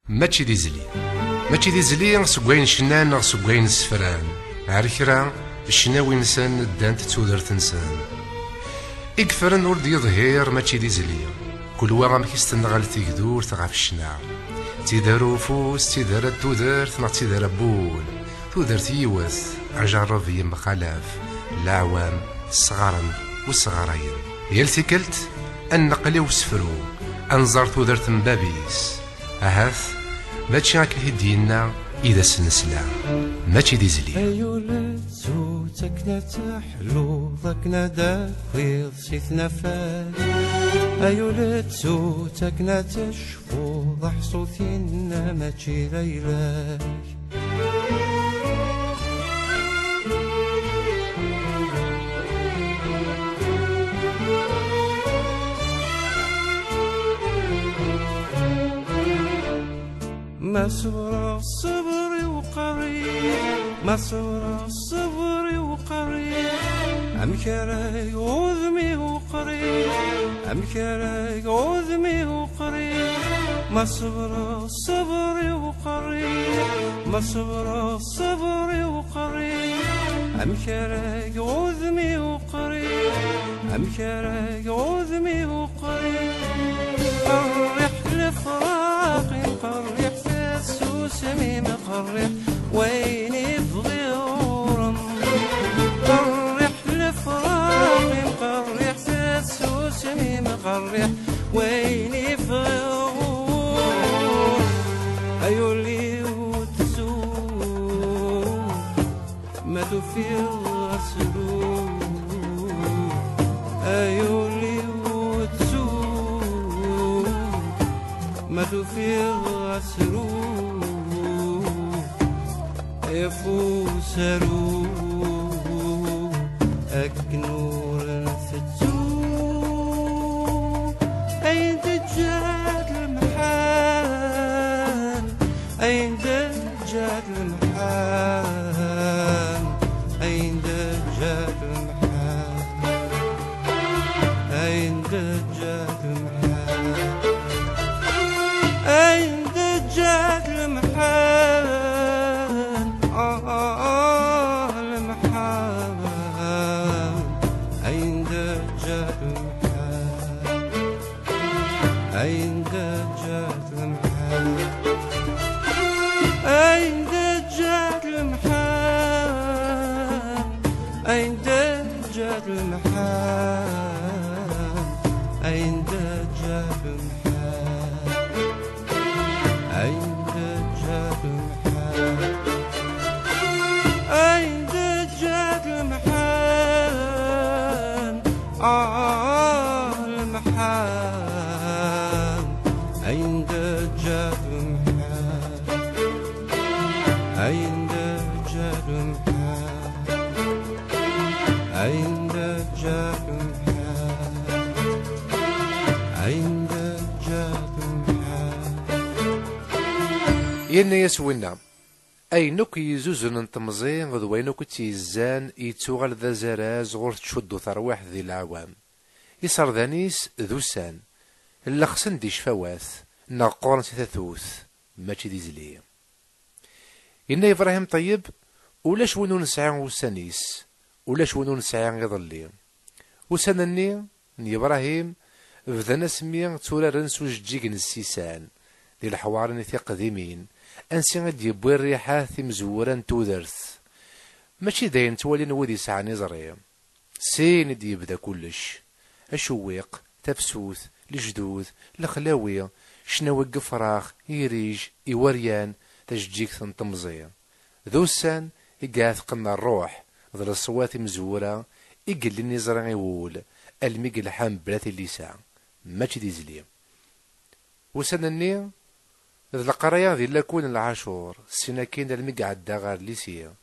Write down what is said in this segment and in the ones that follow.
ماشي دي زلي ماشي دي زلي سكوين شنان سكوين سفران عركرا الشناوي نسان دانت تودرت نسان إكفرن ولد يظهير ماشي دي زلي كل واغا مكيستن غال تيقدور تغاف الشناع تيدارو فوس تيدار تودرت ما تيدار بول تودرت يوث عجرب يم خلاف العوام الصغارن والصغارين يلتكلت النقلي وسفرو انظر تودرت مبابيس أهاث ماشي هاك الهدينا إذا سنسلا ماشي دي زلي أيولد زوتك نتحلو ضك ندا ويض سيث نفاس أيولد زوتك نتشفو ضح صوتينا ماشي ليلاك ما صبر الصبر وقريب ما صبر الصبر وقريب أمكراي عذمي وقريب أمكراي عذمي وقريب ما صبر الصبر وقريب ما صبر الصبر وقريب أمكراي عذمي وقريب أمكراي عذمي وقريب قرح لفراق قرح سوسمي مقرح ويني بغيورم قرح لفراق مقرح سوسمي مقرح ويني بغيور أيولي وتزور ما تفير سلوك أيولي وتزور ما تفير سلوك يفوسرو أكنور فتو أين دجاج المحال أين دجاج المحال أين دجاج المحال أين دجاج المحال أين دجاج المحال المحال أين دجاج المحال أين دجاج المحال أين دجاج المحال أين دجاج المحال أين دجاج المحال أين دجاج المحال أين دجاج المحال المحال أين دجاج المحال أين دجاج المحال أين دجاج المحال أين دجاج المحال ينا يسوينا أينوك يزوزن نتمزين غد وينوك تيزان يتوغل ذا زراز غور تشدو ثرواح ذي العوام يصار ذانيس ذوسان اللخصن دي شفاواث ناقورن ثاثوث ماشي دي زلي إنا إبراهيم طيب ولاش وينو نسعى وسانيس ولاش وينو نسعى يضلي وسانني ني إبراهيم بدنا سمي تورارن سوجيك نسيسان دي الحوار ثي قديمين أنسي غد يبوي الريحة مزورة تودرث ماشي داين توالي نودي يسعى نزري سين دي يبدا كلش أشويق تفسوث الجدود الخلاوي شناوي قفراخ يريج يوريان تشجيك تنطمزي ذوسان يقاث قنا الروح ذل الصوات مزورة يقل نزرع يقول الميق الحام بلاثي الليسان ماشي دي زلي وسنني ذا القرايا ذي لكون العاشور السناكين المقعد داغار ليسيا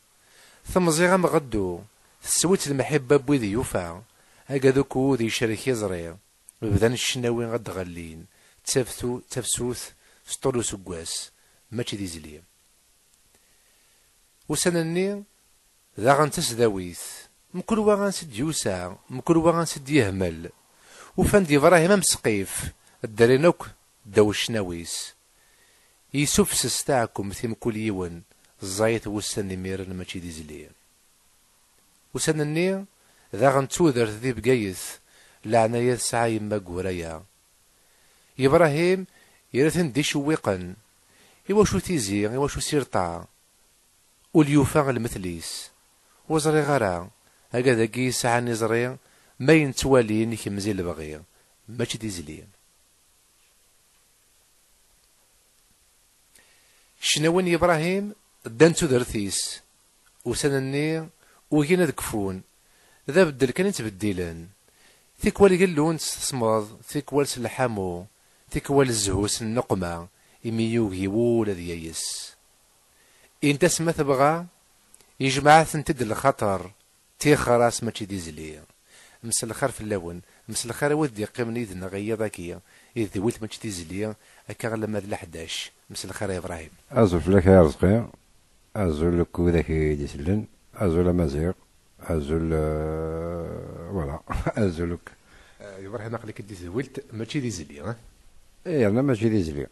ثم زيغا مغدو تسويت المحبة بوذي يوفا هكذاكو ذي شريك يزري وبذان الشناوين غد غالين تفسوث سطولو سقواس ماشي دي زلي وسنني ذا غنتس ذاويث مكل وغنسد يوسع مكل وغنسد يهمل وفان دي إبراهيم مسقيف الدارينوك داو الشناويس يسفسس تاعكم ثيم كل يون الزايت وسن ميرن ماشي دي زليا وسن النية ذا غنتوذر ذي بقايث لعناية سعى يما قوريا إبراهيم يرثن دي شويقا إواشو تيزي إواشو سيرطا وليوفا المثليس وزري غرا هكذا كي ساعة نزري ما ينتوالي نيك مزيل البغي ماشي تيزلي شنوين إبراهيم دانتو درثيس وسنني وكينا دكفون ذا بدل كان يتبدلن تيكوال قلون تسمض تيكوال سلحامو تيكوال الزهوس النقمة يميوغي ولا ديايس انت سما تبغى يجمع ثنتد الخطر تيخراس ماشي ديزلي مسل الخير في اللون مسل الخير ودي قيمني ذنا غيا ذاكية إذا ولت ماشي ديزلي هكا لما ذا 11 مسل الخير يا إبراهيم أزول لك يا رزقي أزول لك وذاك يدسلن أزول مزيق أزول ولا أزول لك إبراهيم أقلك دي ولت ماشي ديزلي إيه أنا ماشي ديزلي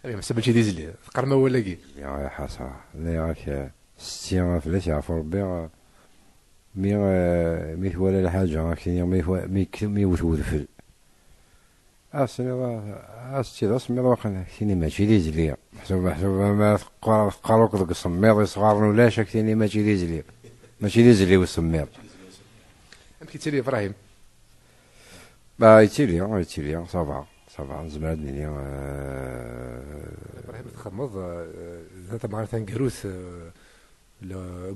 أنا مسا ماشي ديزلي قرما ولا كي يا حسرة لا ياك ستين فلاش يعرف ربي مي ولا الحاجة كي مي وتود فل أستي راس مي روقنا كيني ماشي ديزلي محسوب ما قالوك ذوك السمير صغار ولا شك كيني ماشي ديزلي ماشي ديزلي والسمير أمكي تسيري إبراهيم يتيلي صافا زمان الدنيا إبراهيم تخمض ذات معناتها نقروث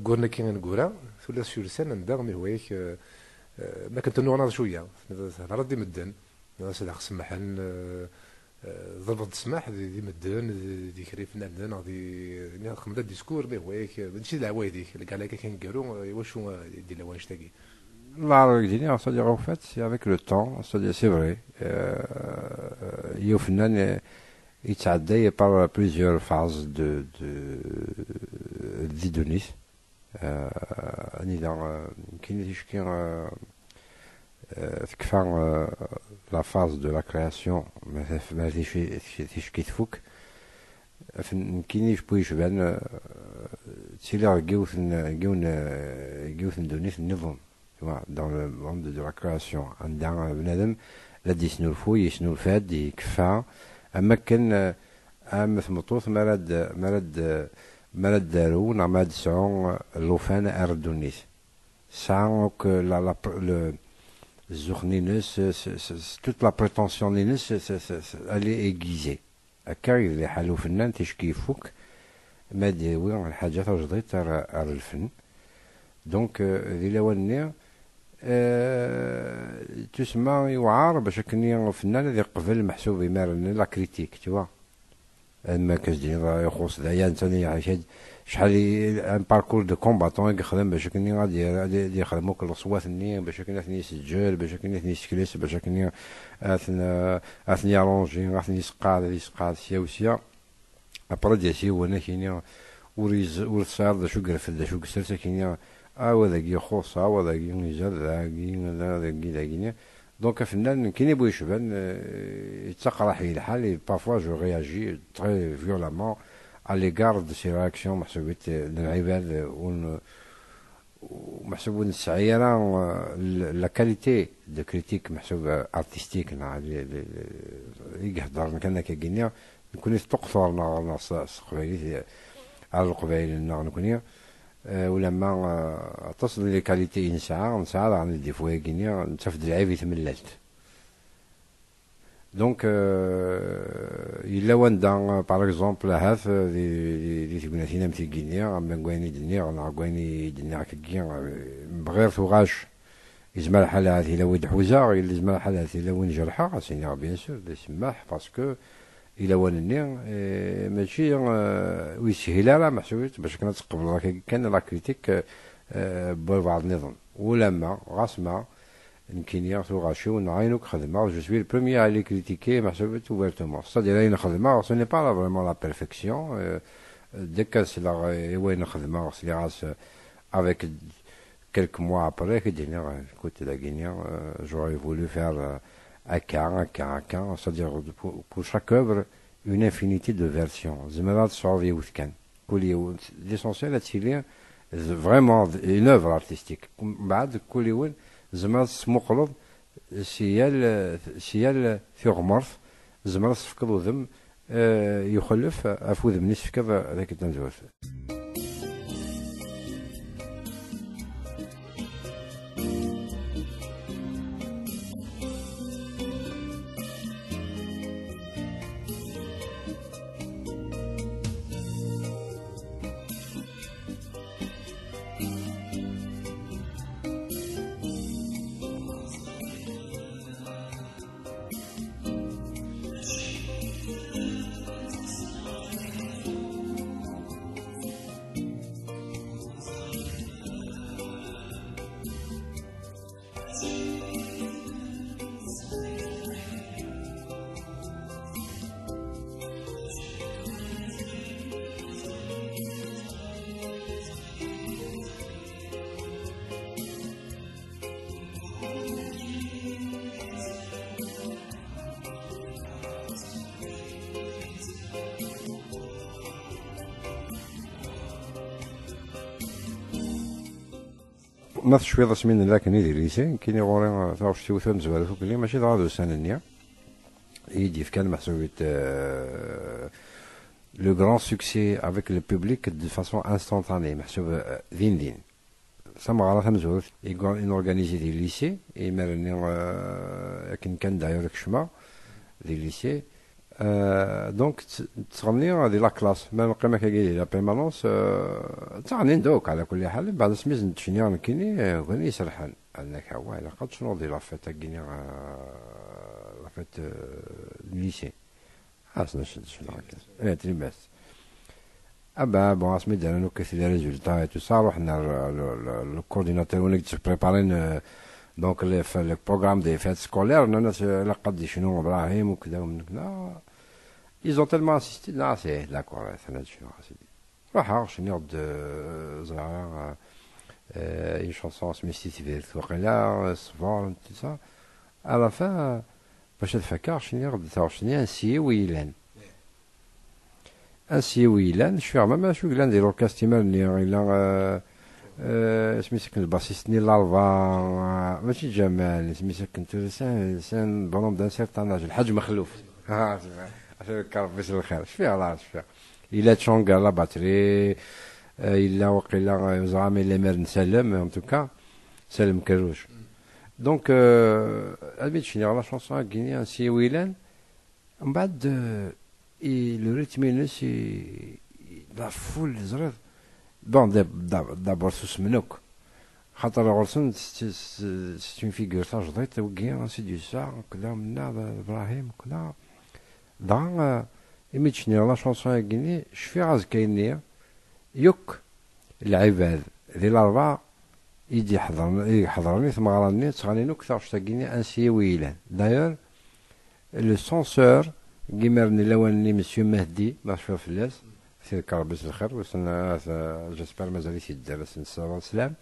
قورنا كي نقورا ثلاث شهور سنة ندغمي هوايك ما كنت نوعنا شوية ردي مدن سيدي سمحن ضربة السماح دي مدن دي كريفنا مدن دي خمدة ديسكور مي هوايك ماشي العوايد ديك اللي قال لك كنقرو واش دي لواش تاقي La Guinée, c'est-à-dire en fait, c'est avec le temps, c'est-à-dire c'est vrai. Yofnan est aidé par plusieurs phases de Denis. La phase de la création, كينيش بويش بان تيلا جيوثن دونيس النظام dans le monde de la création عندنا بنادم لدي يسنو الفو يسنو الفاد يكفى اما كان ثمطوث مرد دارو نعماد سعون لوفان اردونيس سعونك الزخنينس toute la prétention نينس elle est aiguisée هكا اللي حالو فنان تشكي فوك ما ديوي الحاجات رجضيت على الفن دونك ذي لواني تسمى يوعار باش كني فنان ذي قبل محسوب يمارن لا كريتيك توا اما كزدي يخص دايا انسان عايش شحال ان باركور دو كومباتون يخدم باش كني غادي يخدموك الصوات النيه باش كني ثني يسجل باش كني ثني يسكليس باش كني اثني رونجي اثني يسقاد سياوسيا ابرا ديسي وانا كيني وريز صار شو قرفل شو قسرت كيني وذاك يخص وذاك ينزل ذاك دونك فنان كيني بغي يشبان يتقرا حي الحال بارفوا جو رياجي تري فيولامون à l'égard de ces réactions محسوبة العباد ومحسوبون السعيرة لا كاليتي دو كريتيك محسوب ارتستيك يقدر كنا كينيا نكون تقصر ناس قبايلي على القبايل نكونيا ولما تصل لي كاليتي نسعى عن دي فوا كينيا نتفد العيب تمللت دونك إلا وندان باغ اكزومبل هاف دي تيكون ثينا متي غينيا اما كويني دنيا انا كويني دنيا كيكيا بغير ثوغاش يزمر الحال هذه لو دحوزا الا يزمر الحال هذه لو نجرحها سيني بيان سور دي سماح باسكو إلا ونني ماشي ويسهل على محسوبيت باش كنا تقبل كان لا كريتيك ببعض النظام ولما غاسما يمكن ياخذوا غاشيو نعينوك خدمه جو سوي البروميير على كريتيكي محسوبيت اوفرتومون ستادير اين خدمه سو ني با فريمون لا بيرفكسيون ديك سلا وين خدمه سي راس افيك quelques mois après que j'ai côté la Guinée j'aurais voulu faire à 15, c'est-à-dire pour chaque œuvre une infinité de versions. زمرات صعود يوث كان كل يوم l'essentiel تيلي vraiment une œuvre artistique. بعد كل يوم زمرات سمقلب سيال في غمرث زمرات تفقد ذم يخلف أفوذ من يسفكض ذاك التنزوث. ما تشوي ضسمين ذاك نيدي ليسي كيني غوري تعرف شتي وثم زوال فوق اللي ماشي ضرادو سنة يدي كان محسوبية لو غران سوكسي افيك لو بوبليك دو فاسون انستانتاني محسوب دين سما غالا ثم زوال ان اورغانيزي دي ليسي يمرني لكن كان داير كشما دي ليسي دونك تغني دي لا كلاس ميم قيمه كاين لا بيرمانونس تغني دوك على كل حال بعد سميز نتشني كيني غني سرحان انك هو على قد شنو دي لا فيت كيني لا فيت ليسي حاسنا شنو هكا تري بس ابا بون اسمي دارنا كثير ريزولتا تو صار وحنا الكورديناتور ونك بريبارين دونك في البروغرام دي فيت سكولير الناس لقد شنو ابراهيم وكذا ومن كذا ils ont tellement insisté là c'est d'accord ça شنو سيدي راح شنو زعما une chanson سميتي فيرت وقيلا صفار انت صح على فا باش تفكر شنو غد شنو انسي ويلان انسي ويلان شو ما شو قلنا نديرو الكاستيمر اللي سميتك الباسيست ني لالفا ماشي جمال سميتك كنت سان بونوم دان سيرتان اج الحاج مخلوف ها عشان الكرب باش الخير اش فيها الله اش فيها الا تشونغ لا باتري الا وقيلا زعما الا مر نسلم ان توكا سلم كروش دونك ادميت شنو لا شونسون غيني انسي ويلان من بعد لو ريتم نسي لا فول زرير بون دابور سوسمنوك خاطر غرسن سي فيغور تاع جديد وكي سي دو سا كذا منا ابراهيم كذا دا ايميتشني لا شونسون كيني شفي غاز كايني يوك العباد ذي الاربعه يجي يحضرني ثم غراني تغني نوك تاع شتاكيني انسي ويلان داير لو سونسور كيمرني لواني مسيو مهدي ما شوف فلاس في كربس الخير وسنا جيسبر مازال يدار سن الصلاه والسلام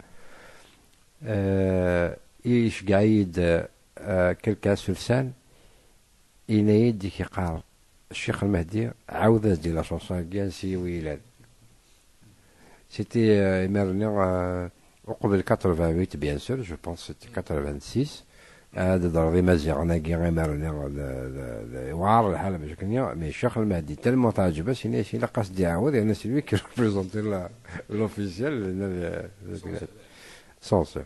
ايش قايد كلكا سلسان ينايد كيقال الشيخ المهدي عاود ديال لا شونسون ديال سي ويلان سيتي ميرني وقبل 88 بيان سور جو بونس سيتي 86 هذا ضربي مزيغنا كي غيمرني وعار الحاله باش كنيا مي الشيخ المهدي تالمو تعجبه سيني لا قصد يعاود يعني سي لوي كي ريبريزونتي لوفيسيال سونسور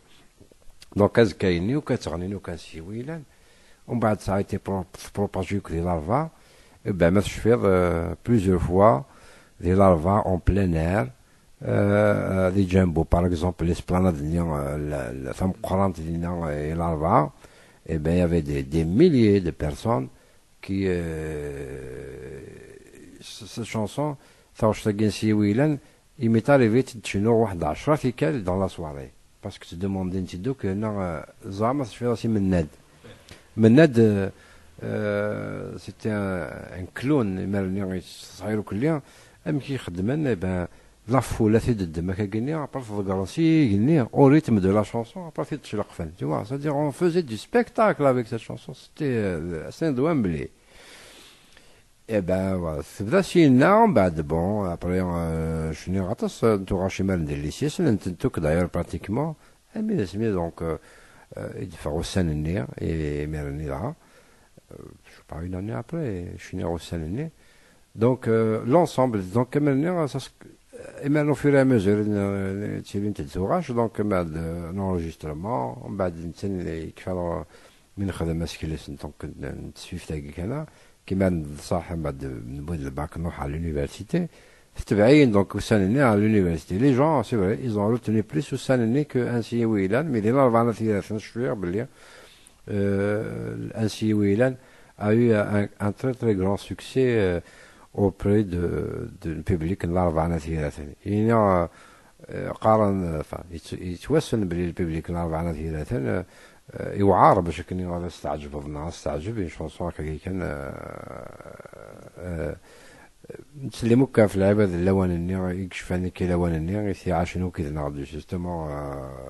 دونك از كايني وكتغني وكان سي ويلان ومن بعد سايتي بروباجي كدي لارفا با ما تشفيض بليزيور فوا دي لارفا اون بلان اير دي جامبو باغ اكزومبل ليسبلاناد ديال فم قرانت ديال لارفا et ben il y avait des milliers de personnes qui cette chanson Tawshtagen Si Wilan il m'est arrivé de chenor واحد 10 فيكال dans la soirée parce que tu demandais انت دوك انا زعما في مناد c'était un clone مرني صغير كليا ام كيخدمن ben la foule de Makagini, après il faut garantir au rythme de la chanson, après il faut la fin. Tu vois, c'est-à-dire on faisait du spectacle avec cette chanson, c'était assez Wembley. Eh ben voilà, تبدا سينا ومن بعد بون ابري شنو غطس نتوغا شي مال ندير لي سيس نتنتوك داير براتيكمون امي سمي دونك يدفعوا السنة يمرني لها je pas une année après شنو السنة donc l'ensemble donc كملني et maintenant au fur et à mesure تشيلين تتزوغاش دونك من بعد نونجسترمون ومن بعد نتن كيفاه من خدمة سكيلس دونك نتسويف تاعي كنا كيما صح بعد نبدا الباك نروح على l'université تبعين دونك وسنني على l'université les gens c'est vrai ils ont retenu plus وسنني que انسي ويلان مي لي 34 شويه بلي انسي ويلان a eu un très très grand succès auprès du public الأربعة ثلاثة يعني قارن يتوسن بلي الببليك الأربعة ثلاثة يوعار باش كني غادي استعجب الناس استعجب ان شونسون كي كان نسلموك في العباد اللوانني يكشفني كي لوانني يعاشنو كي نغدو جوستومون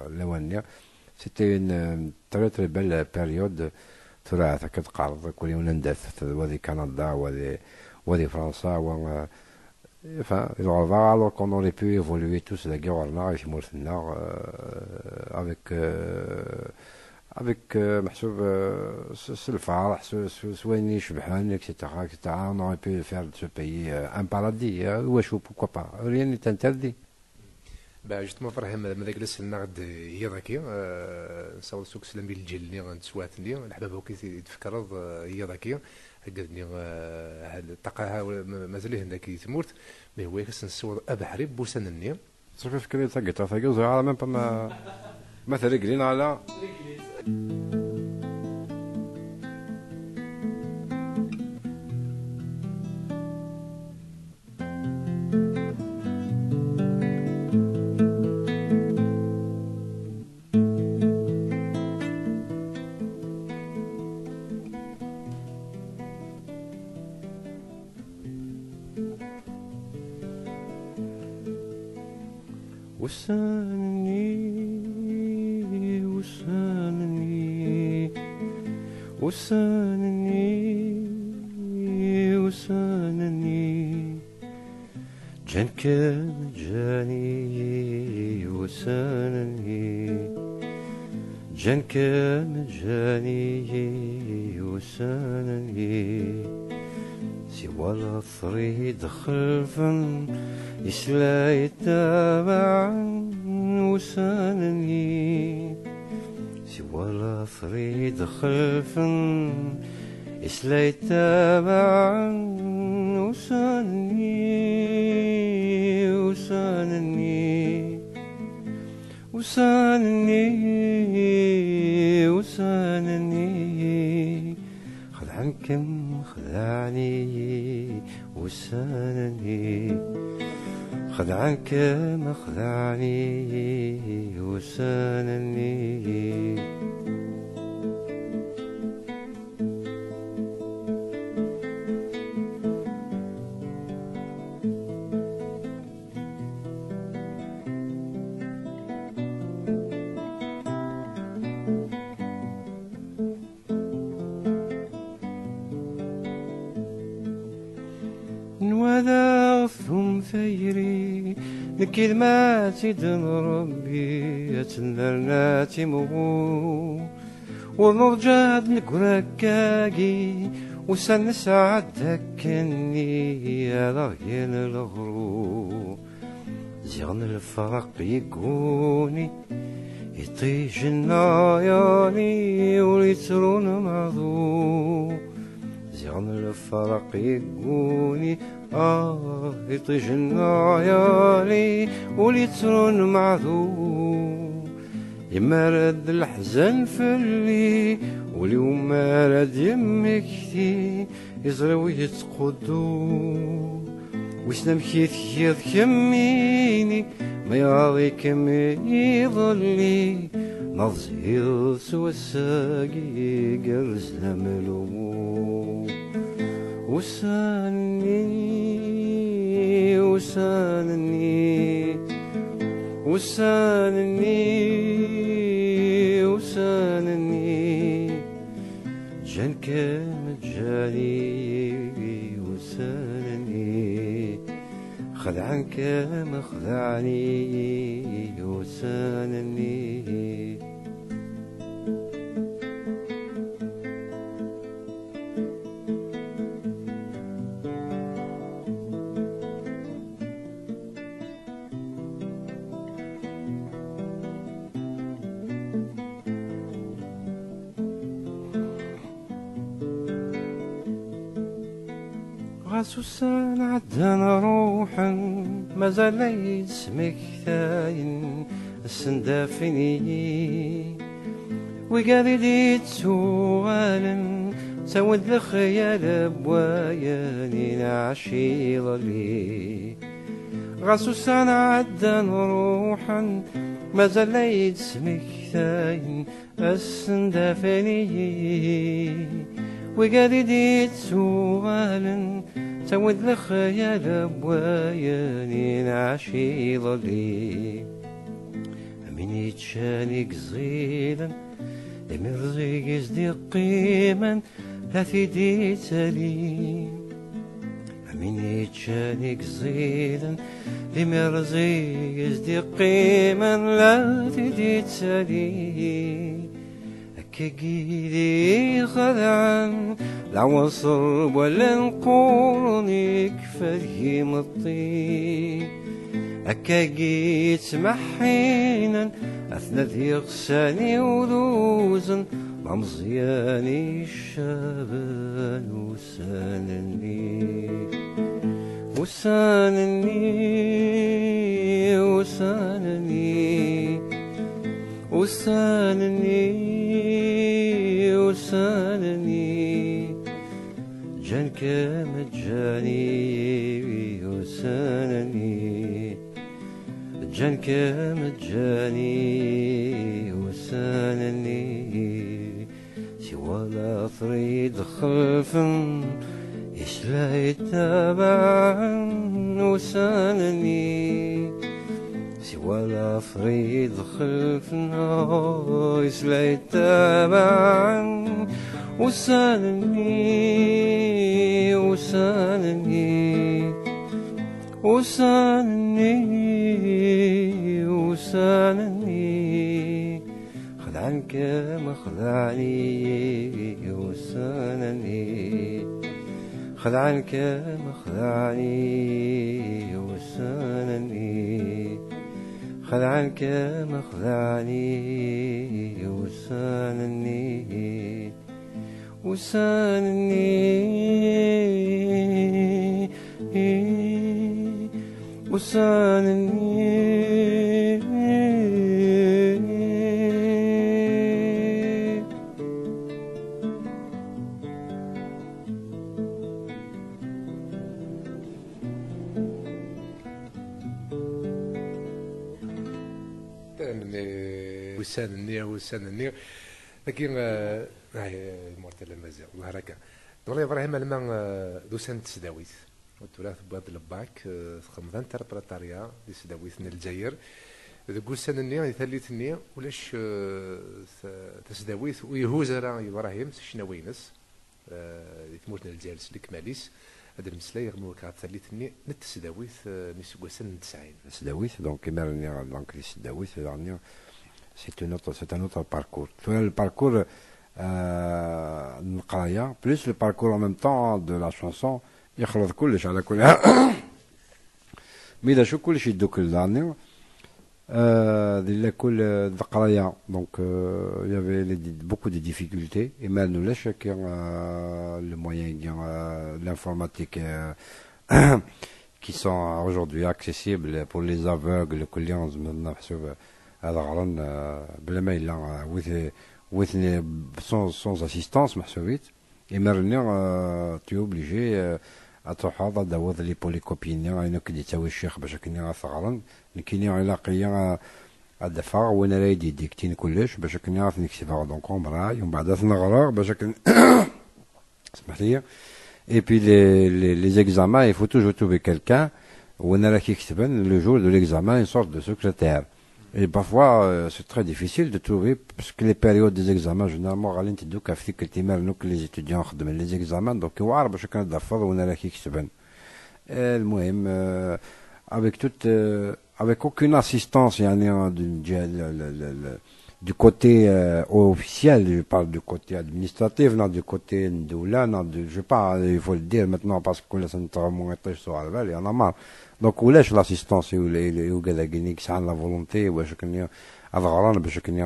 لوانني سيتي ان تري تري بيل بيريود تراث كتقارض كل يوم ندث وذي كندا وذي فرنسا و enfin ils ont alors qu'on aurait pu évoluer tous la guerre là et mortena avec محسوب الفرح سوين يشبحان اكسيتيرا اكسيتيرا on aurait pu faire de ce pays un paradis واش pourquoi pas rien n'est interdit با جيت ما فرح هذاك السنه غد هي ذاكي نصور سوق سلام بين الجيل اللي غنتسواتني الحباب هو كيتفكر هي ذاكي قالني هاد الطاقه مازال هنا كيتمورت مي هو كنصور ابحري بوسنني صافي فكري تاقيت تاقي وزغال ميم با مثلا رجلين على وسانني جنك مجاني وسانني جنك مجاني وسانني سوى الطريق خلفا يسلا يتابع وسانني سوى الطريق خلفا يسلا يتابع وسانني وسانني وسانني وسانني خدعنكم خدعني وسانني خدعنكم خدعني وسانني نوذاثهم ثيري نكيد ما تدن ربي يتنرنا تيمو ونرجع نقراكاكي وسن سعدك كني يا رغين الغرو زغن الفرق يقوني يطيش الناياني وليترون معذو زغن الفرق يقوني يطيش الناياني وليترون معذو يمرد الحزن فلي واليوم مرد يمكتي يزرو يتقدو وسنم كيث كميني ما يراضيكم يظلي نظهر سوى الساقي قرز لملو وسانني وسانني وسانني وسانني جنك مجاني وسانني خدعنك مخدعني وسانني غاسوسان عدنا روحا مازال يسمك ثاين السندافني وقال لي سؤالا سود الخيال بواياني نعشي ظلي غاسوسان عدنا روحا مازال يسمك ثاين السندافني وقال لي سؤالا سود الخيال بواياني نعشي ظلي من يتشاني قصيلا لمرزي يزدي قيما لا تدي تالي من يتشاني قصيلا لمرزي يزدي قيما لا تدي تالي كقيدي خدعا لا وصل ولا نقولني كفايه مطي أكاقيت محينا أثنى يغساني ولوزن ممزياني الشابان وسانني وسانني وسانني وسانني وسانني جانك مجاني وسانني جانك مجاني وسانني سوى لا طريد خلفا يشلا يتابعا وسانني ولا فريد خلفنا يسلا يتابعا وسانني وسانني وسانني وسانني خدعنك مخدعني وسانني خدعنك مخدعني وسانني خدعنك مخدعني وسانني وسانني وسانني وسانني لكن المرتلة مازال الله راكا والله ابراهيم لما دوسان تسداويت والثلاث بعد الباك خمسة انتربريتاريا دي سداويتنا الجزائر ذوك سنني ثالثني ولاش تسداويت ويهوزرا ابراهيم شناوينس يتموتنا الجالس الكماليس هذا المسلا رغم كاع ثالثني نتسداويت نسوسن 90 سداويت دونك كيما راني دونك سداويت راني c'est un autre parcours. Le parcours نقرايا plus le parcours en même temps de la chanson يخلط كلش على كل ميدا شو كلش يدوك لداني كل القرايا donc il y avait beaucoup de difficultés et même nous laisse que le moyen l'informatique qui sont aujourd'hui accessibles pour les aveugles كل يوم نحسب هذا غران بلا ما إلا وثني sans assistance محسوبيت إمرني tu es obligé أتروح هذا داوذ لي بولي كوبيني أنا كدي تسوي الشيخ باش كني ثغرا كيني علاقية الدفاع وانا رايدي ديكتين كلش باش كني نعرف نكتبها دونك مراي ومن بعد نغرا باش كن اسمح لي et puis les examens il faut toujours trouver quelqu'un وانا راك يكتبن le jour de l'examen une sorte de secrétaire. Et parfois, c'est très difficile de trouver, parce que les périodes des examens, généralement, les étudiants ont les examens, donc, il y a des choses qui sont المهم avec avec aucune assistance, يعني, du côté officiel, je parle du côté administratif, non du côté ndoula, non je sais pas, il faut le dire maintenant parce que là, ça ne sur il y en a marre. Donc, ولاش l'assistance وقال كينيك ساعة la volonté, باش كني هذا غران باش كني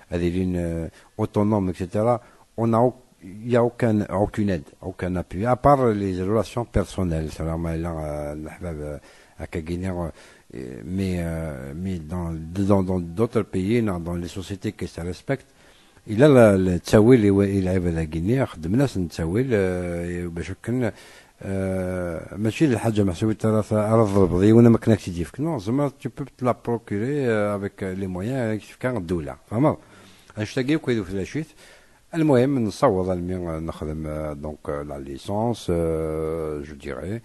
هذه لين autonome, etc. On a il n'y a aucune aide, aucun appui, à part les relations personnelles. Mais dans d'autres pays, dans les sociétés qui se respectent, il a التساويل اللي يلعب على غينيا خدم ناس نتساويل باش كن ماشي الحاجه محسوبه ترى الضربضي وانا ما كناكش تجيك نو زعما tu peux te la procurer avec les moyens كيف كان الدوله فهمت اش تلاقيو كيدو في لاشيت. المهم نصوض المي نخدم دونك لا ليسونس جو ديري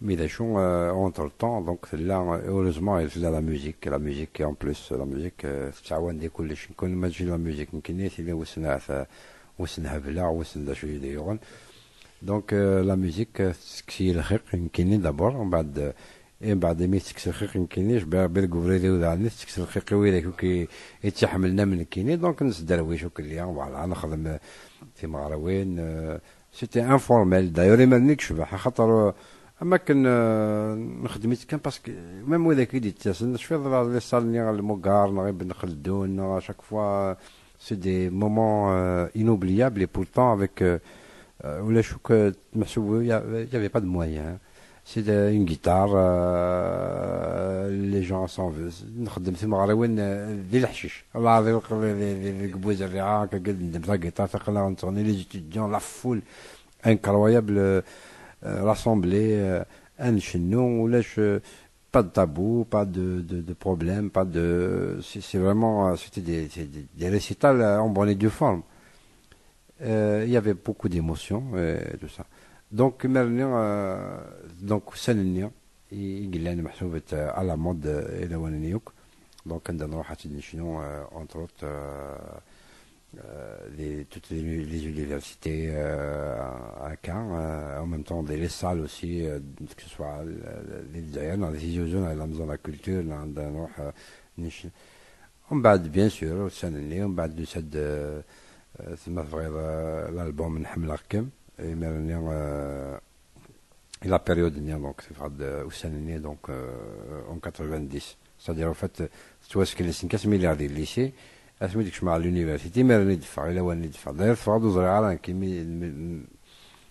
مي دا شو اونتر طون دونك لا اوريزمون لا لا ميوزيك ان بليس لا ميوزيك تعاون دي كلشي نكون ماشي لا ميوزيك يمكن اللي وسنها بلا وسن دا شو يديرون دونك لا ميوزيك تكسي الخيق يمكن دابور من بعد مي تكسر الخيق يمكننيش بالكوفريدي وذا الناس تكسر الخيق ويداك كي يتحملنا من كيني دونك نسدرويش وكل يوم فوالا نخدم في مغروين سيتي انفورميل دايور مانيك شبح خاطر اما كان نخدميت كان باسكو ميم وذاك يدي تاسن شفي لي صالني الموغار نغيب نخلدون شاك فوا سي دي مومون انوبليابل اي بورتون افيك ولا شوك محسوب يافي با دو مويان. C'est une guitare, les gens s'en veulent. نخدم في مغروين دي الحشيش الله عظيم دي قبوز الرعاع كقد ندم لا guitare تقلا نتغني لي étudiants la foule incroyable rassemblée نشنو ولاش pas de tabou, pas de problème, pas de c'est vraiment c'était des récitals en bonne et due forme. Il y avait beaucoup d'émotions et tout ça. Donc donc سنني يقلان محسوبة على مود إلى ونيوك دونك عندنا نروح شنو entre autres toutes les universités à Caen en même temps des salles aussi que ce soit les Zaïre dans les يجوزون على maison la culture عندنا نروح نش ومن بعد bien sûr سنني ومن بعد نسد ثم تغير الألبوم نحمل ركم et la période donc c'est donc en 90 c'est-à-dire en fait tu vois ce que les 5 milliards de lycée اسمي ديك مع l'université mais راني ندفع الا واني ندفع داير فرض وزرع راه كيمي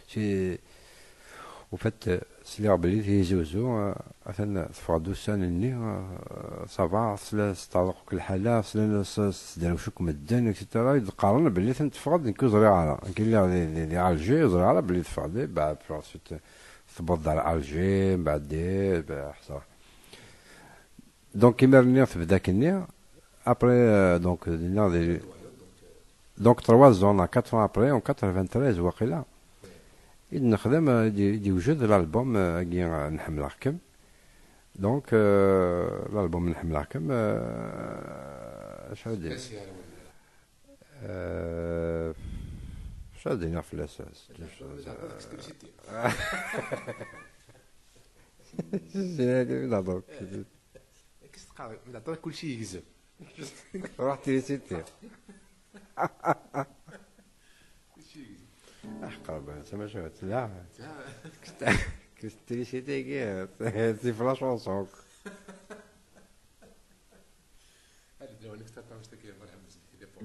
شي وفات سلي بلي في زوزو مثلا تفرضوا سنني صافا ستطرق كل حاله داروا شوك مدن اكسيتيرا يقارن بلي تنتفرض نكو زريعه كاين اللي علجي زريعه بلي تفرضي بعد فراسيت تبض على الجي بعد دي حصا دونك كيما راني تبدا كني ابري دونك دونك 3 زون 4 ans après en 93 واقيلا نخدم يوجد الالبوم نحمل ركم دونك الالبوم نحمل ركم شحال داير شحال داير في الاساس نهضر كيس تقارب نعطيك كلشي يكذب رحتي سيتي أحقر سما شو لا كنت شيتي كي سي فلا شونسون هذا دابا نكتب باش تكيف راه مزيان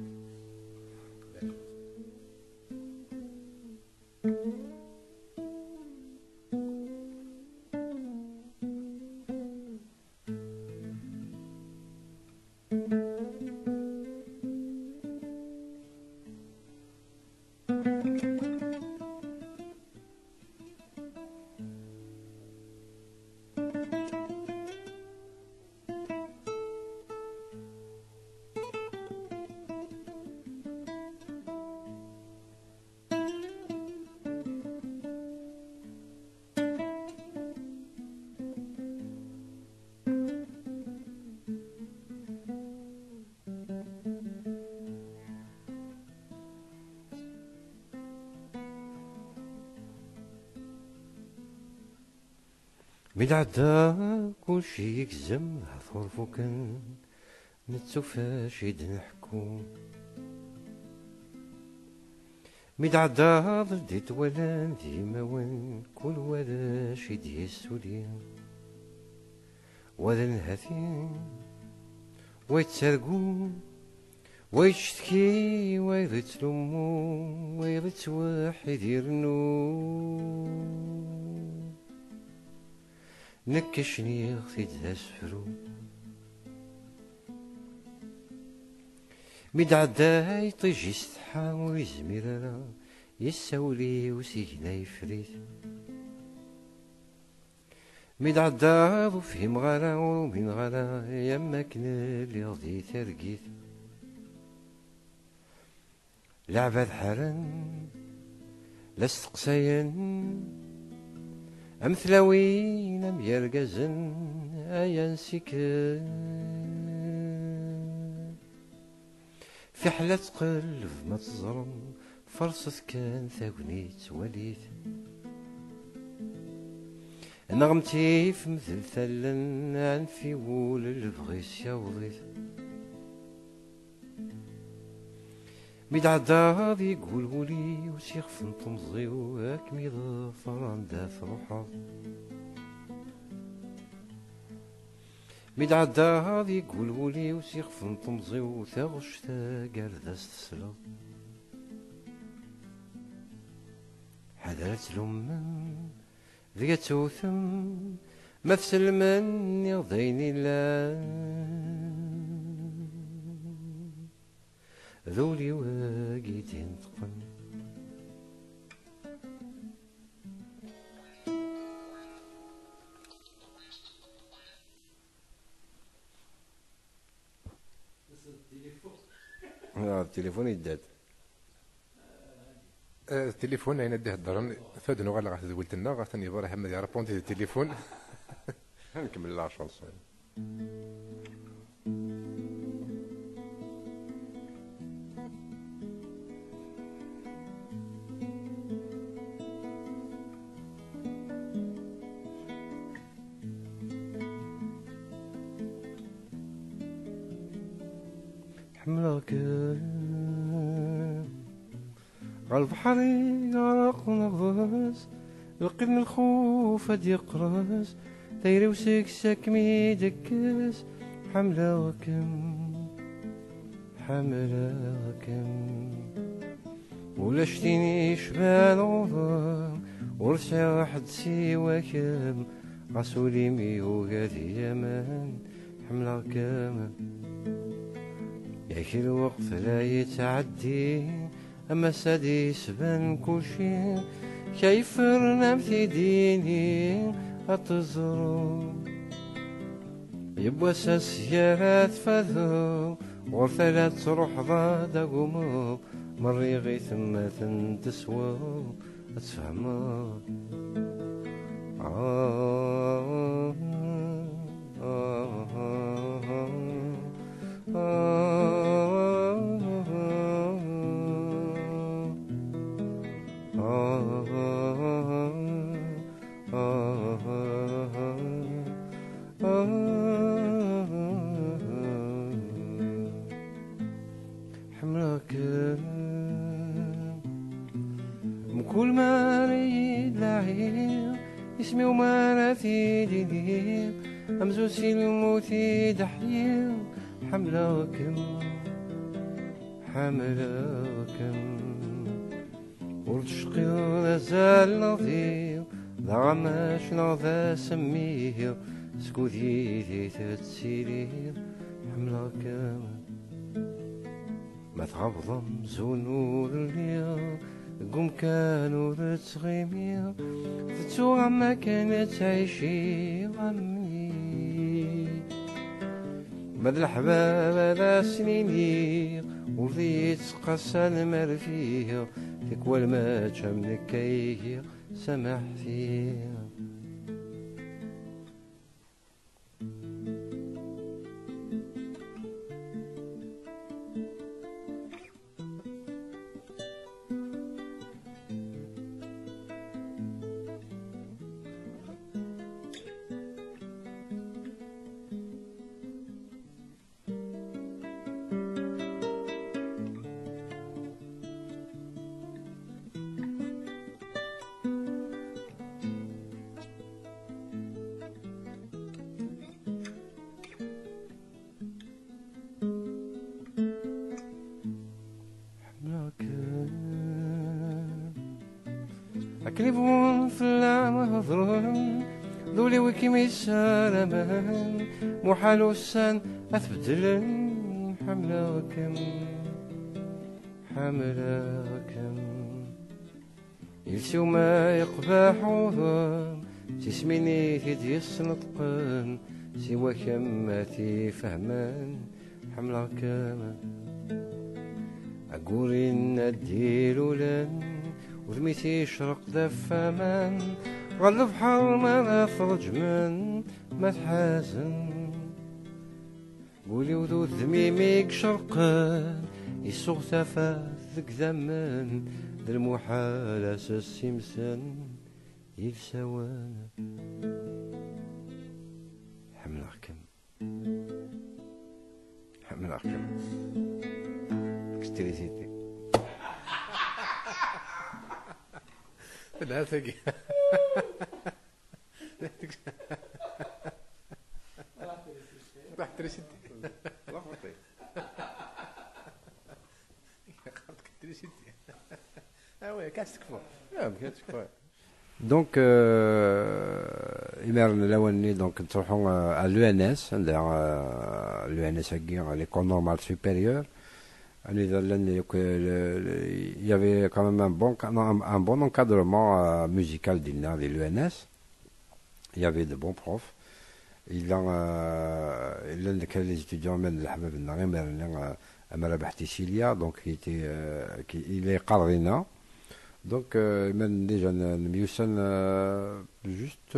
ميد عدا كل شي يكزم ظروفو كان نتوفاش نحكو ميد عدا ضديت ولا ديما وين كل ولا شي ديسولي ولا نهثين ويتسرقو ويشتكي ويتلمو ويتوحد يرنو نكشني غثي تسفرو ميد عدا يطيج يستحى ويزمير راه يساولي وسيكنا يفريت ميد عدا وفهم غالا ومن غالا يما كنا اللي غدي ترقيت لعبة حرن لاستقساين أمثلاوين أم يرقزن أيا نسيكن في حالة قلب ما تزرم فرصة كان ثاقنيت وليت نغمتي في مثل ثلن عن في ول البغيس يوضيت ميد عدا يقول ولي وسيخ في نطمزي وهاك ميضا فراندا في روحا ميد عدا يقول ولي وسيخ في نطمزي وثاغش تاقر داس تسلا حذرت لمن ذي توثم مثل من يضيني لا ذولي واقيت ينتقن التليفون يداد التليفون اين ديه الدرن فادنو غالا غا تدولت لنا غا ثاني برا محمد يربونتي التليفون نكمل لا شونس حملك غالبحر غرق نغص القرن الخوف هاد يقرص دايري وسكسك ميدكس حملة وكم ولا شتيني شبال غضام ورسى واحد سواكم غسولي ميو غادي يمان حملة كم ياك الوقت لا يتعدي أما ساديس بن كوشي كيف رنم في ديني أتزرو يبوى سيارات فذو وثلاث تروح ضاد قمو مري غي ثم تنتسوى أتفهمو كل ما نريد لعير اسمي وما نفيد يدير أمزوسي الموتي دحير حملة وكم ورتشقي نزال نظير ذا ماش نغذا سميه سكوتي ذي تتسيرير حملة كم ما تغضم زنور الليل قم كانوا تغيمي فتو عما كانت عيشي غمي مد الحباب لا سنيني وذي تقصى المرفيه تكوى الماء من كيه سمح فيه كليبون في اللعمة هضرون ذولي ويكي ميسالمان محالو السان أثبدلن حملاكم حملاكم يلسو ما يقبح وضم تسميني تديس نطقن سوا كماتي فهمان حملاكم أقولين الديلو لن وذميتي يشرق دفامان غل بحر ما فرج من ما تحازن قولي وذو ذميميك شرقان يسوغ تفاث ذك ذمان ذا المحال أساس سمسان يلسوان حملكم حملكم اكستريسيتي لا ثقي راح تريسيتي لخبطي خاطك تريسيتي وي كاس تكفى لا بكات كفاية دونك إمارنا الأولاني دونك نروحو à l'UNS عندها l'UNS هكي l'école normale supérieure. Il y avait quand même un bon encadrement musical de l'UNS. Il y avait de bons profs. Il a les étudiants من الحباب النغيم أمر بحتيسيليا donc il est قارينا donc من déjà نميوسن juste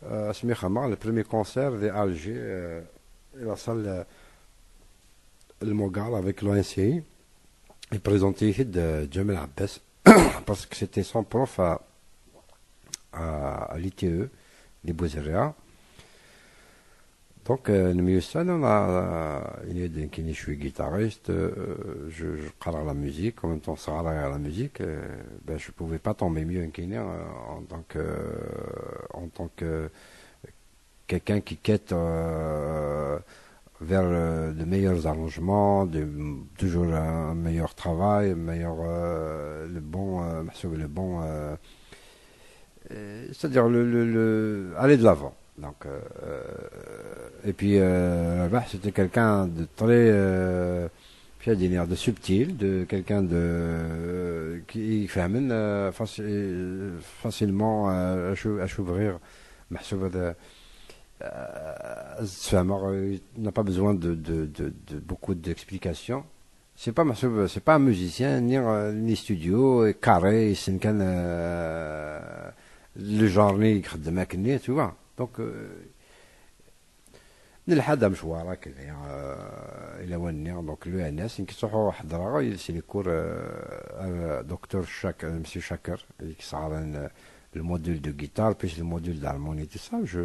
اسميخ مع le premier concert de Alger la salle le Mogal avec l'ONCI et présenté de Jamel Abbas parce que c'était son prof à l'ITE des Beaux-Arts. Donc je suis guitariste, je parle la musique, en même temps ça à la musique, ben, je ne pouvais pas tomber mieux en tant que quelqu'un qui quête vers de meilleurs arrangements, toujours un meilleur travail, le bon, c'est-à-dire aller de l'avant. Donc, et puis c'était quelqu'un de très, de subtil, de quelqu'un qui fait facilement à s'ouvrir. Il n'a pas besoin de beaucoup d'explications. C'est pas un musicien ni studio carré, c'est le genre ni tu vois. Donc نلحد مشوار هكذا الى وني دونك لو ان اس نكتروحو حضره يلسي لي كور دكتور شاكر مسيو شاكر اللي كيصعر الموديل دو جيتار بيش الموديل d'harmonie tout ça je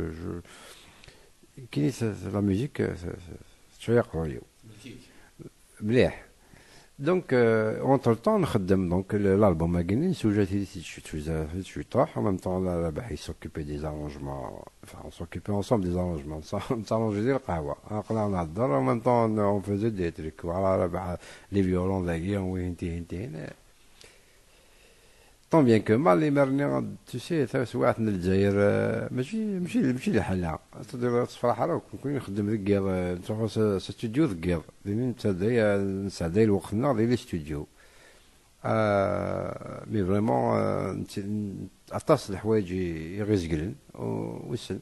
كاين لا ميوزيك شويه قويه مليح دونك اونتر طون نخدم دونك l'album ماكينين سوجاتي شوي طاح en même temps là باح s'occuper des arrangements enfin on s'occupait ensemble des arrangements نتارونجي ديال القهوه قلنا نهضر en même temps on faisait des trucs voilà باح لي فيولون ذاكي وين انتهينا طون بيان كو مال لي مرني تو سي سواعت من الجزائر ماشي لحالها تقدر تفرح راك كون نخدم ذكير نروحو ستوديو ذكير لين نسعداي وقتنا ديال الاستوديو مي فريمون اطاس الحوايج يغزقلن وسن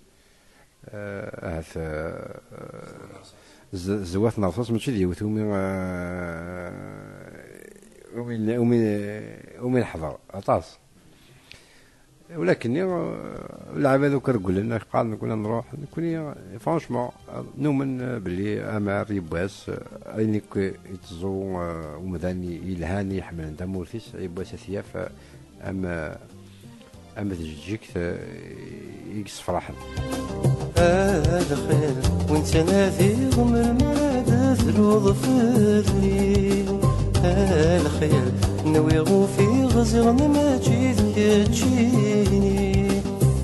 هاث زوات نرصاص ماشي ديوث ومن حضر اطاس ولكن اللعبه ذوك نقول لنا قال نقول نروح نكون فرانشمون نؤمن باللي امار يباس اينك يتزو ومذاني يلهاني يحمل انت مورثيس يباس ثياف اما تجيك يكس فرحا هذا خير وانت نادي غمر المراد ثلوظ فذني الخير نوي غوفي غزغن ما جيت تجيني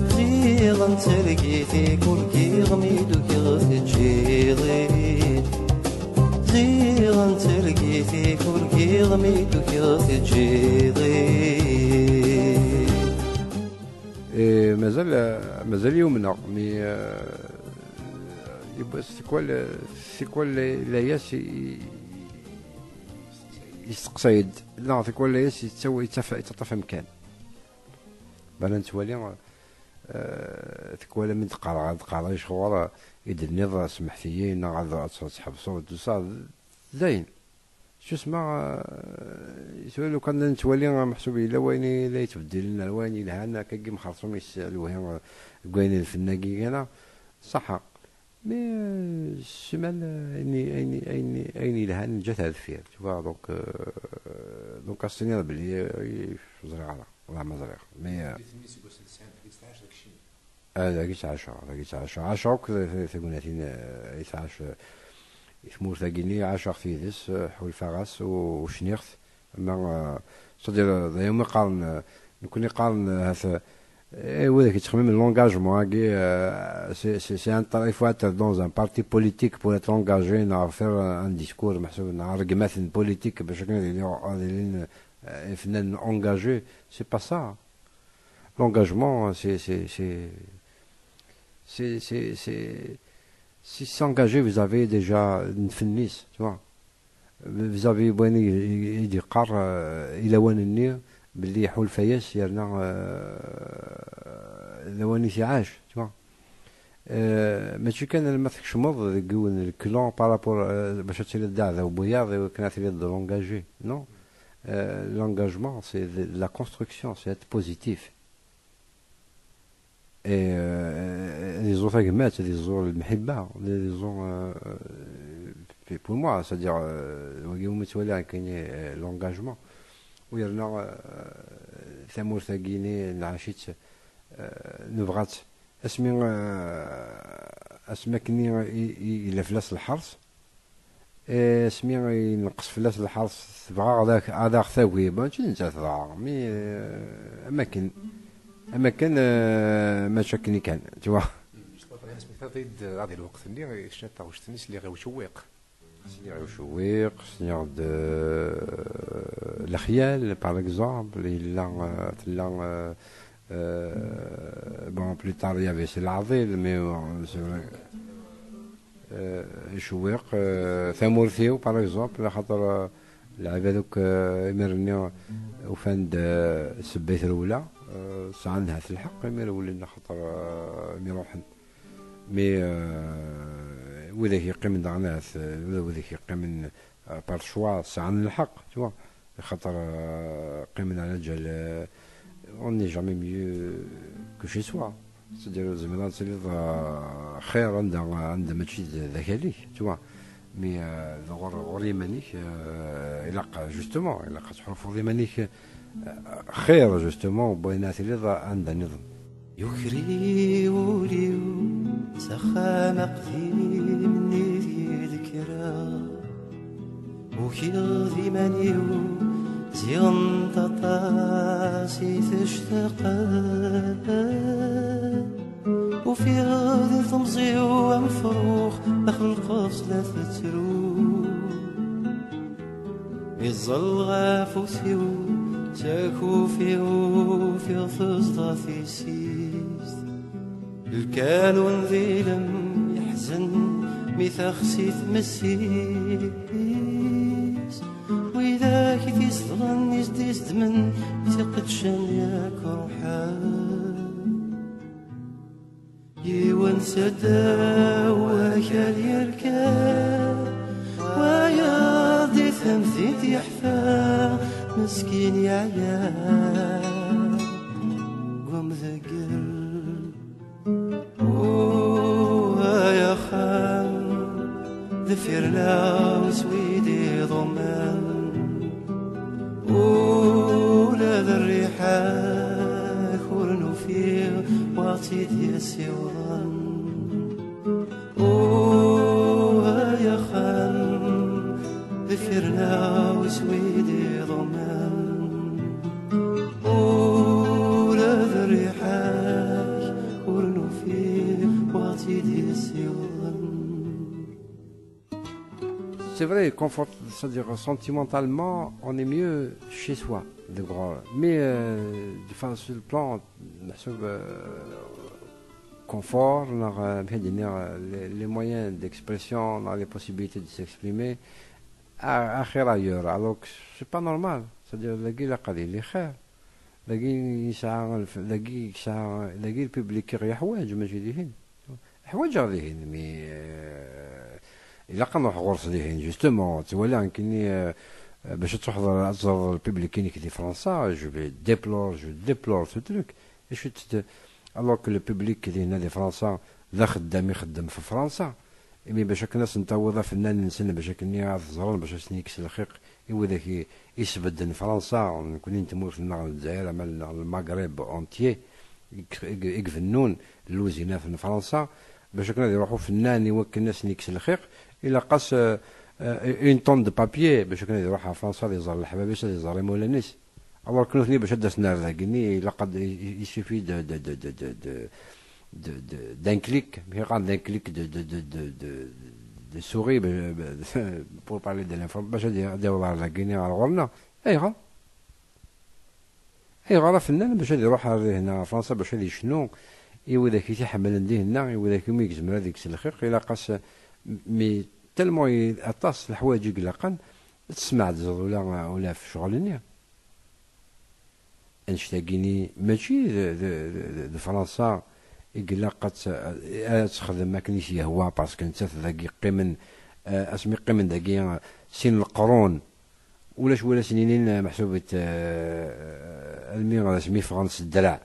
غير تلقيتي كل كي غميدو كي غتجيغي غير تلقيتي كل كي غميدو كي غتجيغي مازال يومنا مي سي كوا لاياس يستقصيد لا سي كوا لاياس يتطفى مكان بان نتوالي تكوالا من تقرا شغل يدني سمحتيين غاد تحبسوا دوسا زين شو اسمع لو كان نتوالي محسوب الا وين لا يتبدل لنا الوان الا هنا كي مخرصهم الوهين كوين الفناكي انا صح مي الشمال ايني لهان جات هذا الفير تشوفها دونك السنين بلي زريعه والله ما زريعه مي هذا كيش 10 ثقوناتين 11 ثمور ثقيني 10 فيدس حول فاغاس وشنيخت اما صدير ذا يوم قارن نكون قارن هذا وذاك يتخمم l'engagement c'est un il faut être dans un parti politique pour être engagé à faire un discours محسوب نعرق politique باش كنا فنان engagé c'est pas ça l'engagement c'est s'engager vous avez déjà une فنيس tu vois vous avez بوين يدي قار الى وين النية باللي حول فياس يرنا لواني سيعاش تما ماشي كان المثل شمض يقول الكلون بارابور باش تسير الدعوه وبياض كانت تريد لونجاجي نو l'engagement c'est la construction c'est être positif et les autres agmats les autres المحبه les autres pour moi c'est-à-dire يوم تولي كاين l'engagement ويرنا ثمور ثقيني نعشيت نبغات اسمي كني الى فلاس الحرس اسمي ينقص فلاس الحرس تبغى هذا ثاوي ماشي انت تضع مي اماكن ما شكني كان توا اسمي هذه الوقت اللي شنو واش تنس اللي غير شويق شويق سنيغ الخيال باغ اكزومبل الا bon plus tard il y avait العظيل mais c'est vrai شويق ثمورثيو باغ اكزومبل خاطر لعب هذوك يمرني وفند سبيت الاولى عندها في الحق يمر ولينا خاطر يروحن مي وذاك يقيم دعناث وذاك يقيم بار شوا عن الحق توا خاطر قيمنا على جال on n'est jamais mieux que chez soi c'est-à-dire زعما تسير خير عند ماشي ذاك ليك توا مي غور يمانيك الا جوستومون الا تحرف يمانيك خير جوستومون بينات اللي عندها نظام يكري وليو سخا مقديمني في ذكرى وكيغ مانيو زيغن تطاسي تشتاقا وفي غادي تمزيو مفروخ داخل القفص لا تترو يظل غافوسيو تاكو فيو في فصدى في سيست الكالون ذيلم يحزن ميثاخسي تمسيس وإذا كي تيصدغن يزديس دمن تقدشن ياك روحان يوان سدا وكال يركان وياضي ثمثيت يحفا مسكين يا عيال قم ذكر يا خان ذفرنا وسويدي ضمان ولا ذا الريحة خورنو فيه واعطيت يا سيوان يا خان ذفرنا وسويدي ضمان ولا ذا الريحة خورنو فيه واعطيت يا سيوان c'est vrai, confort, c'est-à-dire sentimentalement, on est mieux chez soi, de gros. Mais sur le plan confort, on a bien dire, les moyens d'expression, on a les possibilités de s'exprimer à ailleurs. Alors que c'est pas normal. C'est-à-dire, la قضية اللي خير. لاقي الببليك غير حوايج ماشي ذهين حوايج ذهين مي الا كنروح غرس ذهين جوستومون تولي كني باش تحضر تزور الببليك كي في فرنسا جو ديبلور سو تروك اش الوغ كو لو ببليك اللي هنا في فرنسا لا خدام يخدم في فرنسا مي باش الناس نتوضا فنان نسن باش كني تزور باش سنيكس الخيق إوا ذاك يسبد فرنسا نكون نتمور في الجزائر عملنا المغرب اونتيي يكفنون اللوزينات في فرنسا باش كنا يروحوا فنان يوكل الناس نيكس الخيق الى قاس اون طون دو بابيي باش كنا يروح فرنسا يزور الحبابيش يزور مولانيس الوغ كنو ثني باش داسنا ذاكني الا قد يسيفي دان كليك دان كليك de souris pour parler de l'information باش داور لاكيني على غورنا ايغا فنان باش يروح هنا فرنسا باش يشنو ايوا ذاك يتحمل نديه هنا ايوا ذاك ما يجمر هذيك الخيق الى قاس مي تلمو اطاس الحوايج يقلقن تسمع ولا في شغلني انشتاقيني ماشي د فرنسا يقلقت تخدم ما كنيش يهوى باسكو انت ذاكي قيمن اسمي قيمن ذاكي سن القرون ولا سنين محسوبة المي اسمي فرنسا الدرع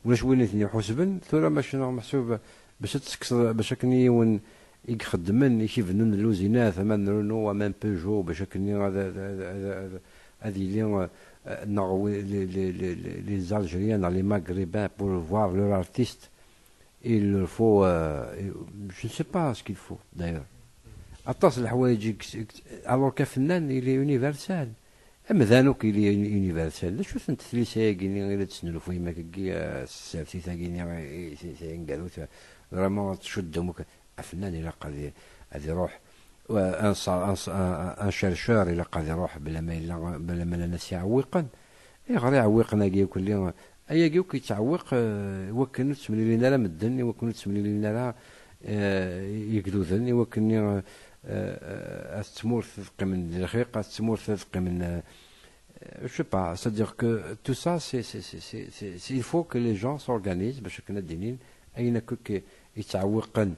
ولا وليتني حسبا ثورة باش محسوب باش تسكسر باش كني ون يخدمن يشيفنون اللوزينات امان رونو امان بيجو باش كني هذه اللي les Algériens, dans les Maghrébins, pour voir leur artiste, il leur faut, je ne sais pas ce qu'il faut d'ailleurs. Attas الحوايج alors كفنان il est universel. أمذانوك il est universel. شو أنت ثلاثة جيني غير تسنلو في ما كي السافسيتا جيني سينقالو vraiment تشدهم أفنان إلى قضية هذه روح. ان شيرشور الى قاد يروح بلا ما الناس يعوقن غير يعوقنا كي كل ايا كي كيتعوق وكنت تسملي لنا لا مدن وكنت تسملي لنا لا يقدوذن وكني استمور تثقي من الرقيق استمور تثقي من je sais pas c'est-à-dire que tout ça c'est il faut que les gens s'organisent باش كنا دينين اين كي يتعوقن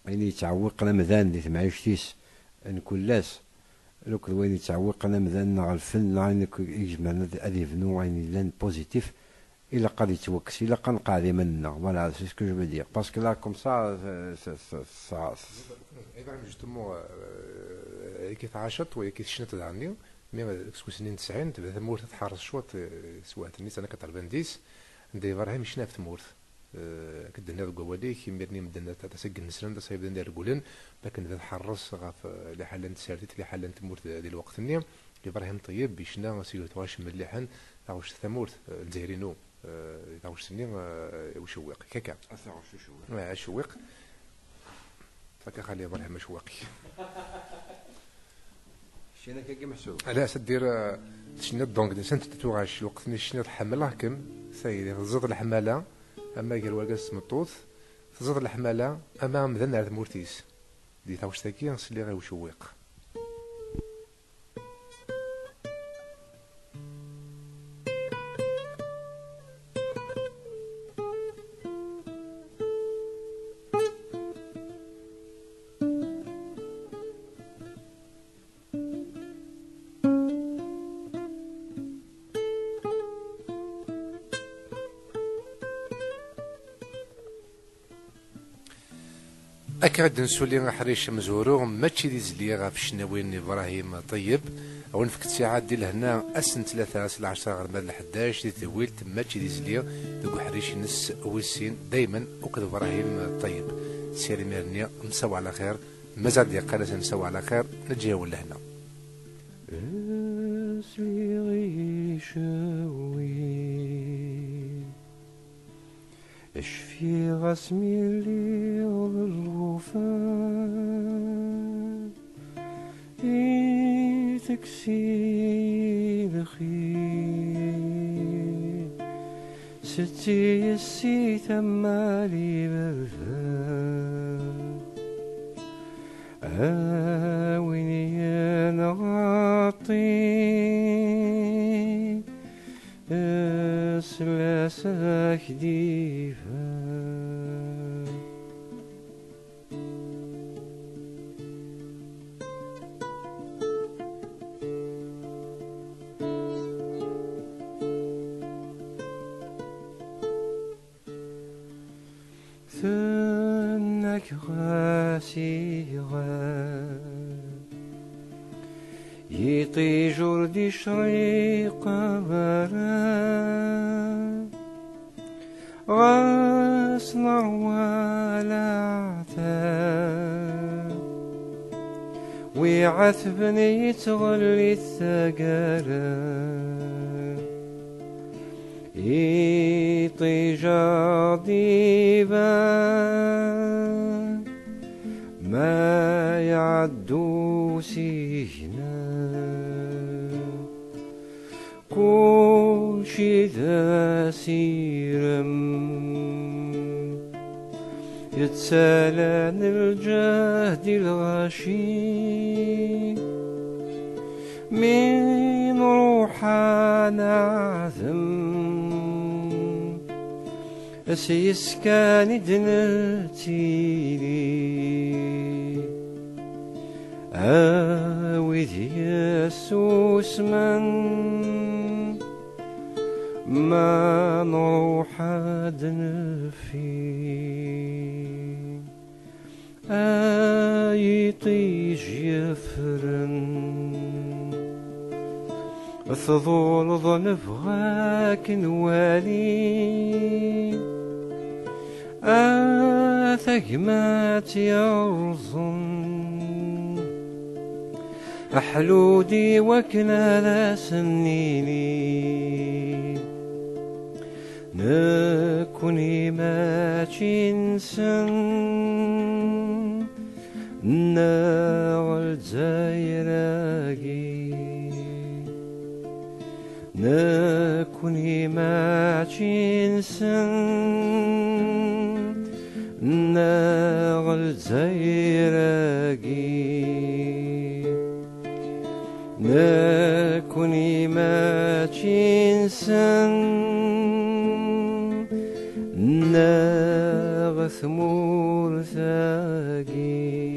يعني يتعوقنا مذان دي معيشتيس نكون لاس لوك وين يتعوقنا مذان على الفن يعني يجمعنا هذه فنو يعني لان بوزيتيف الا قاد يتوكس الا كان قاعد منا فوالا سي سكو جو فو دير باسكو لا كوم سا ايضا جوستومون كي تعاشط ولا كي تشنت عني مي سكو سنين 90 تبدا ثمورت تحرص شوط سواء الناس انا كتربنديس ندير فرهم شنا في ثمورت كدنا القوالي كيميرني مدنا تسجل نسرن دا سايبدا ندير قولن لكن اذا تحرص غاف لحال تسالت لحال تمورت ديال الوقت ني ابراهيم طيب بيشنا سيوت واش مليحن واش ثمورت الجزائرينو واش سني وشويق كاكا شويق فكا خلي ابراهيم شويقي شينا كاكي محسوب لا سدير شنو دونك سنت تتوغاش الوقت ني شنو تحملها كم سيدي تزيد الحماله اما قال واقاس مطوط تزيد الحماله اما مذن على مورتيس دي تاوش تاكي نسلي غير وشويق أكاد نسولي حريش مزورو ماشي دي زليغا في الشناوين إبراهيم طيب أو نفكت ساعات ديال هنا أسن 3 10 غير بعد 11 دي تويلت ماشي دي زليغ دوك حريش نس ويسين دايما وكذا إبراهيم طيب سيري ميرنيا مساو على خير مازال ديال قناة مساو على خير نتجاوب لهنا اشفي غسمي اللي الغفان تكسي الخير ستي السي ثمالي بردان ويني انا غطي سلاسك ديفان ثنك غاسي يطي جردي شريق برا غاس نروى ويعثبني يتغلي الثقارا يطي جاضيبا ما يعدو سيهنا كل شي ذا سيرم يتسالن الجهد الغشي من روحنا عذم سيسكان دنتيلي وذ يسوس من ما نروح دنفي يطيج يفرن ثظول ظنفغاك نوالي ثقمات يرظن أحلودي وكنا لا سنيني نكوني ما تنسن ناغل زيراقي نكوني ما تنسن ناغل زيراقي نكوني ما تنسن ناغ ثمور ثاقي